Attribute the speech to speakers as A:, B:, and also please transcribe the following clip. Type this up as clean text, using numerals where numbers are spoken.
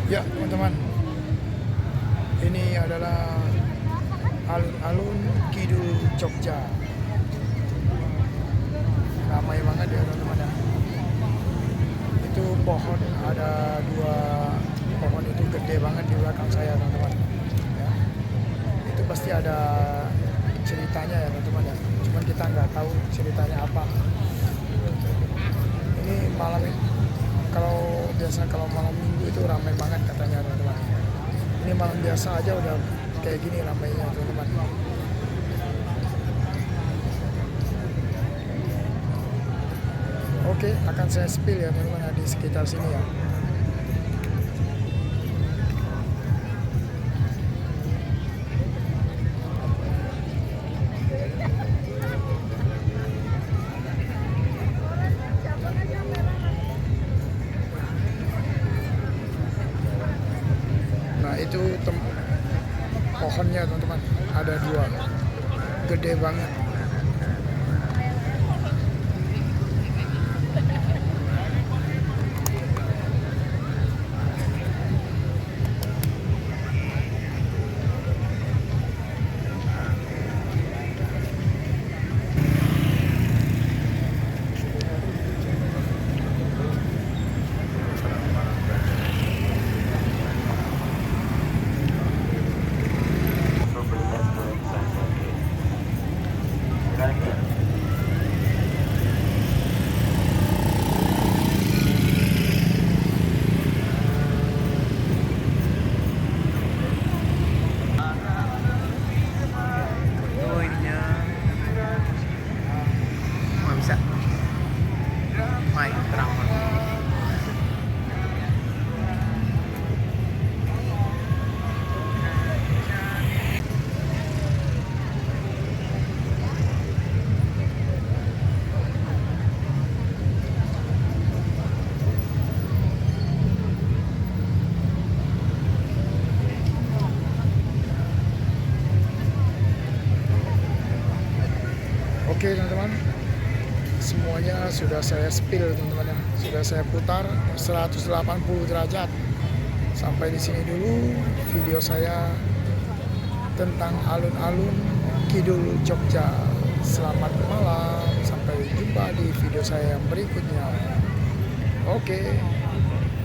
A: Ya teman-teman, ini adalah alun-alun Kidul Jogja. Ramai banget ya teman-teman ya. Itu pohon, ada dua pohon itu gede banget di belakang saya teman-teman ya. Itu pasti ada ceritanya ya teman-teman ya. Cuman kita nggak tahu ceritanya apa. Ini malam ini, kalau malam minggu itu ramai banget katanya teman-teman. Ini malam biasa aja udah kayak gini ramainya teman-teman. Oke, akan saya spill ya teman-teman di sekitar sini ya. Nah itu pohonnya teman-teman, ada dua, gede banget.
B: Oh ininya nggak bisa main terang.
A: Oke teman-teman, semuanya sudah saya spill teman-teman ya. Sudah saya putar 180 derajat. Sampai di sini dulu video saya tentang alun-alun Kidul Jogja. Selamat malam, sampai jumpa di video saya yang berikutnya. Oke.